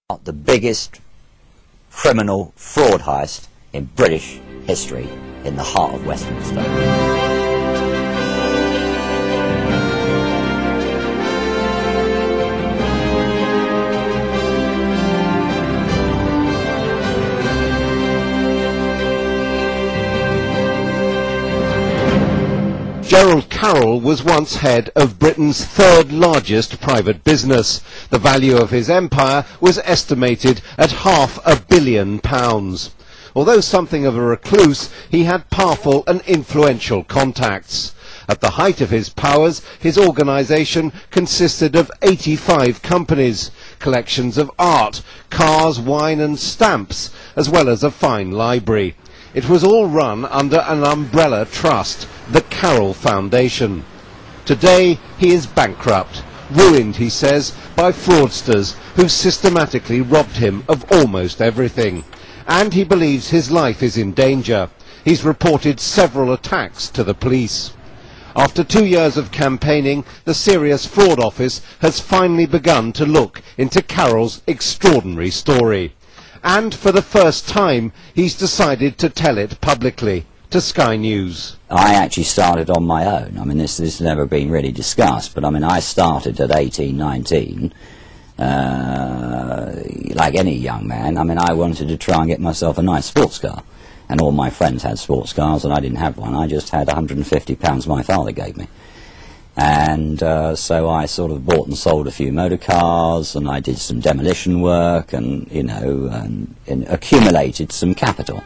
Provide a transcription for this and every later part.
The biggest criminal fraud heist in British history in the heart of Westminster. Gerald Carroll was once head of Britain's third largest private business. The value of his empire was estimated at £500 million. Although something of a recluse, he had powerful and influential contacts. At the height of his powers, his organisation consisted of 85 companies, collections of art, cars, wine and stamps, as well as a fine library. It was all run under an umbrella trust, the Carroll Foundation. Today he is bankrupt, ruined, he says, by fraudsters who systematically robbed him of almost everything. And he believes his life is in danger. He's reported several attacks to the police. After 2 years of campaigning, the Serious Fraud Office has finally begun to look into Carroll's extraordinary story. And for the first time, he's decided to tell it publicly to Sky News. I actually started on my own. I mean, this has never been really discussed, but I mean, I started at 18, 19, like any young man. I mean, I wanted to try and get myself a nice sports car. And all my friends had sports cars, and I didn't have one. I just had £150 my father gave me. And so I sort of bought and sold a few motor cars, and I did some demolition work, and, you know, and accumulated some capital.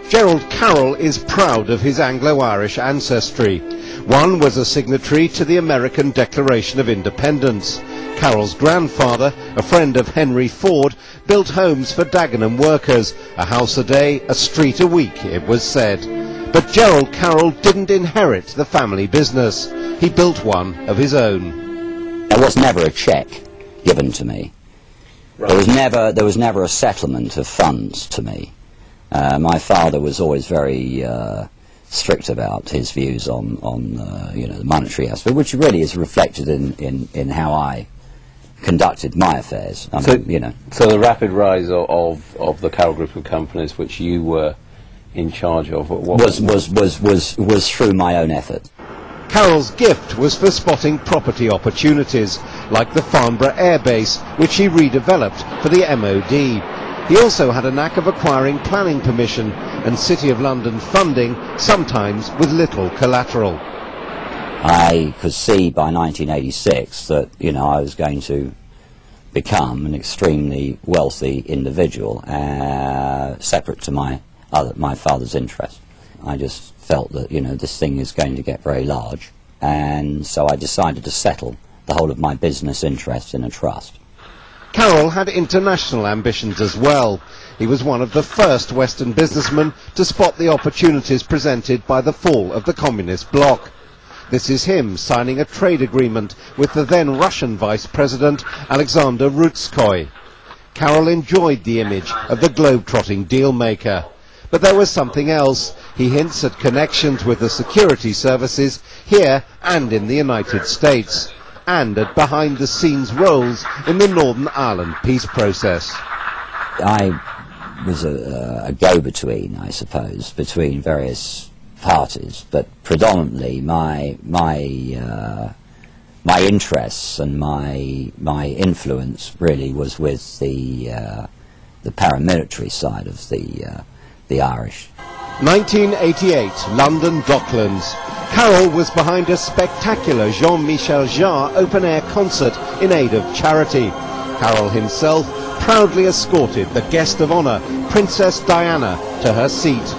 Gerald Carroll is proud of his Anglo-Irish ancestry. One was a signatory to the American Declaration of Independence. Carroll's grandfather, a friend of Henry Ford, built homes for Dagenham workers, a house a day, a street a week, it was said. But Gerald Carroll didn't inherit the family business. He built one of his own. There was never a cheque given to me. Right. There was never a settlement of funds to me. My father was always very strict about his views on you know, the monetary aspect, which really is reflected in how I conducted my affairs. I mean, you know. So the rapid rise of the Carroll Group of companies, which you were in charge of, was through my own effort. Carroll's gift was for spotting property opportunities, like the Farnborough Air Base, which he redeveloped for the MOD. He also had a knack of acquiring planning permission and City of London funding, sometimes with little collateral. I could see by 1986 that, you know, I was going to become an extremely wealthy individual, separate to my father's interest. I just felt that, you know, this thing is going to get very large, and so I decided to settle the whole of my business interests in a trust. Carroll had international ambitions as well. He was one of the first Western businessmen to spot the opportunities presented by the fall of the communist bloc. This is him signing a trade agreement with the then Russian Vice President Alexander Rutskoy. Carroll enjoyed the image of the globe-trotting deal-maker. But there was something else. He hints at connections with the security services here and in the United States, and at behind-the-scenes roles in the Northern Ireland peace process. I was a go-between, I suppose, between various parties, but predominantly my interests and my influence really was with the paramilitary side of the Irish. 1988, London Docklands. Carroll was behind a spectacular Jean-Michel Jarre open-air concert in aid of charity. Carroll himself proudly escorted the guest of honour, Princess Diana, to her seat.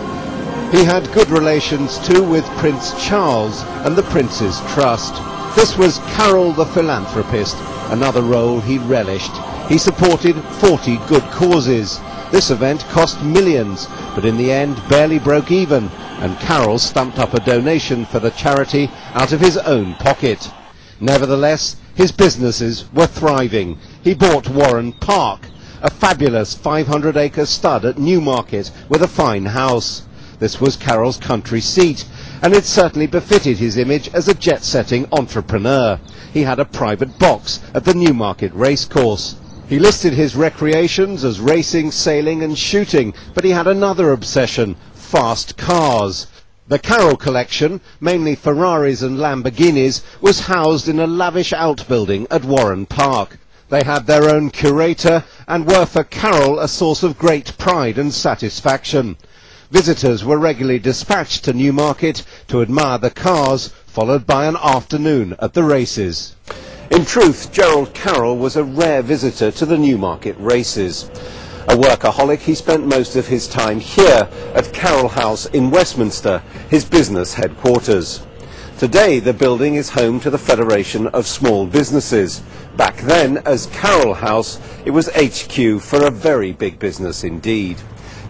He had good relations too with Prince Charles and the Prince's Trust. This was Carroll the philanthropist, another role he relished. He supported 40 good causes. This event cost millions, but in the end barely broke even, and Carroll stumped up a donation for the charity out of his own pocket. Nevertheless, his businesses were thriving. He bought Warren Park, a fabulous 500-acre stud at Newmarket with a fine house. This was Carroll's country seat, and it certainly befitted his image as a jet-setting entrepreneur. He had a private box at the Newmarket racecourse. He listed his recreations as racing, sailing and shooting, but he had another obsession: fast cars. The Carroll collection, mainly Ferraris and Lamborghinis, was housed in a lavish outbuilding at Warren Park. They had their own curator and were for Carroll a source of great pride and satisfaction. Visitors were regularly dispatched to Newmarket to admire the cars, followed by an afternoon at the races. In truth, Gerald Carroll was a rare visitor to the Newmarket races. A workaholic, he spent most of his time here at Carroll House in Westminster, his business headquarters. Today the building is home to the Federation of Small Businesses. Back then, as Carroll House, it was HQ for a very big business indeed.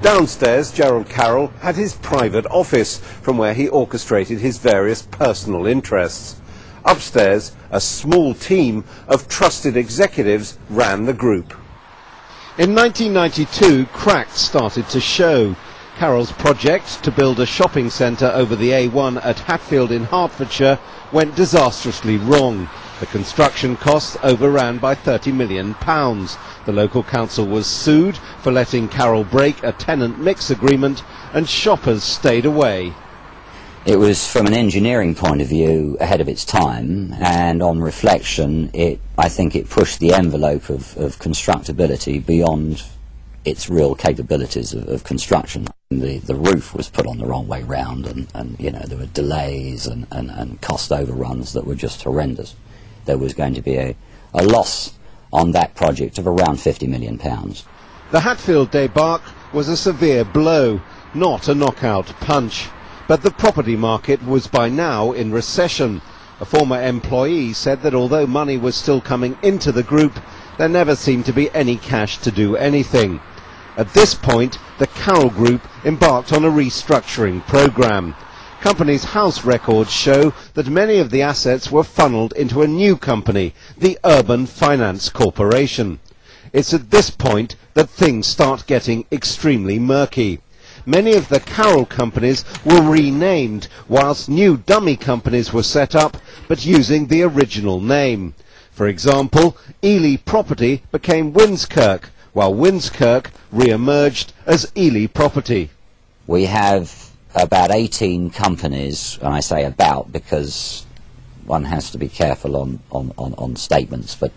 Downstairs, Gerald Carroll had his private office, from where he orchestrated his various personal interests. Upstairs, a small team of trusted executives ran the group. In 1992, cracks started to show. Carroll's project to build a shopping centre over the A1 at Hatfield in Hertfordshire went disastrously wrong. The construction costs overran by £30 million. The local council was sued for letting Carroll break a tenant mix agreement, and shoppers stayed away. It was, from an engineering point of view, ahead of its time, and on reflection, I think it pushed the envelope of constructability beyond its real capabilities of construction. The roof was put on the wrong way round, and you know, there were delays and cost overruns that were just horrendous. There was going to be a loss on that project of around £50 million. The Hatfield debacle was a severe blow, not a knockout punch. But the property market was by now in recession. A former employee said that although money was still coming into the group, there never seemed to be any cash to do anything. At this point, the Carroll Group embarked on a restructuring programme. Company's house records show that many of the assets were funneled into a new company, the Urban Finance Corporation. It's at this point that things start getting extremely murky. Many of the Carroll companies were renamed, whilst new dummy companies were set up, but using the original name. For example, Ely Property became Winskirk, while Winskirk re-emerged as Ely Property. We have about 18 companies, and I say about because one has to be careful on statements, but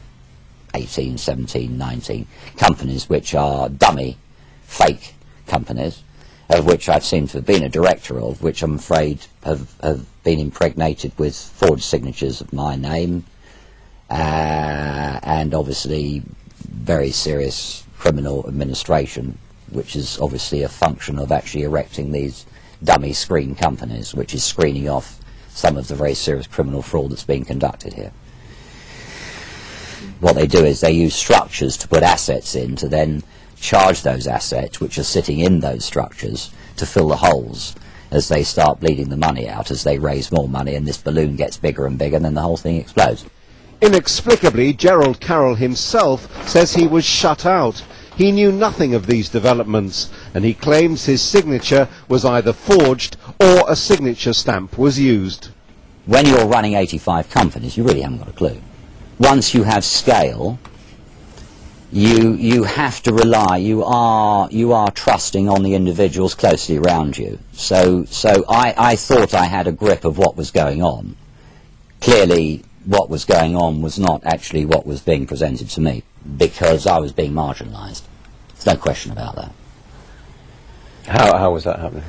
18, 17, 19 companies which are dummy, fake companies, of which I've seemed to have been a director of, which I'm afraid have been impregnated with forged signatures of my name, and obviously very serious criminal administration, which is obviously a function of actually erecting these dummy screen companies, which is screening off some of the very serious criminal fraud that's being conducted here. What they do is they use structures to put assets in, to then charge those assets which are sitting in those structures to fill the holes as they start bleeding the money out, as they raise more money, and this balloon gets bigger and bigger, and then the whole thing explodes. Inexplicably, Gerald Carroll himself says he was shut out. He knew nothing of these developments, and he claims his signature was either forged or a signature stamp was used. When you're running 85 companies, you really haven't got a clue. Once you have scale, you have to rely, you are trusting on the individuals closely around you. So I thought I had a grip of what was going on. Clearly, what was going on was not actually what was being presented to me, because I was being marginalised. There's no question about that. How was that happening?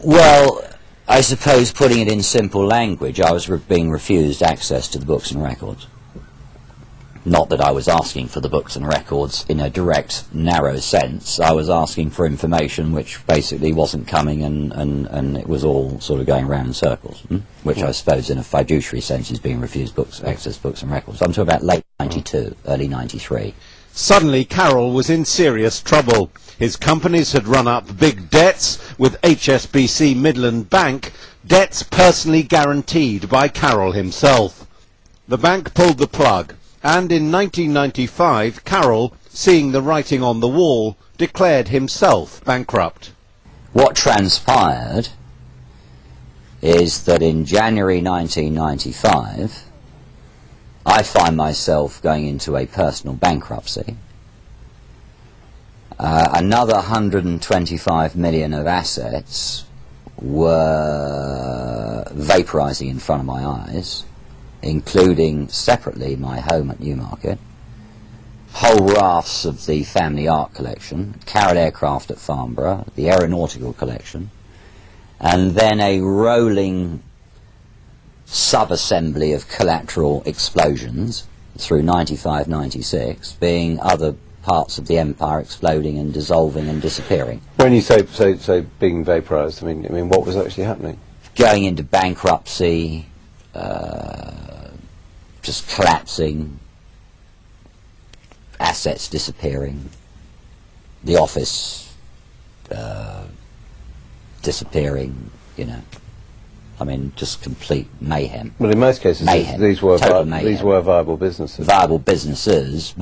Well, I suppose, putting it in simple language, I was being refused access to the books and records. Not that I was asking for the books and records in a direct, narrow sense. I was asking for information which basically wasn't coming, and it was all sort of going round in circles, which I suppose in a fiduciary sense is being refused access to books and records. I'm talking about late 92, early 93. Suddenly, Carroll was in serious trouble. His companies had run up big debts with HSBC Midland Bank, debts personally guaranteed by Carroll himself. The bank pulled the plug, and in 1995, Carroll, seeing the writing on the wall, declared himself bankrupt. What transpired is that in January 1995, I find myself going into a personal bankruptcy. Another 125 million of assets were vaporising in front of my eyes, including separately my home at Newmarket, whole rafts of the family art collection, Carroll aircraft at Farnborough, the aeronautical collection, and then a rolling sub-assembly of collateral explosions through 95, 96, being other parts of the empire exploding and dissolving and disappearing. When you say being vaporised, I mean what was actually happening? Going into bankruptcy, just collapsing, assets disappearing, the office disappearing, you know. I mean, just complete mayhem. Well, in most cases, mayhem. these were Total mayhem. These were viable businesses. Viable businesses.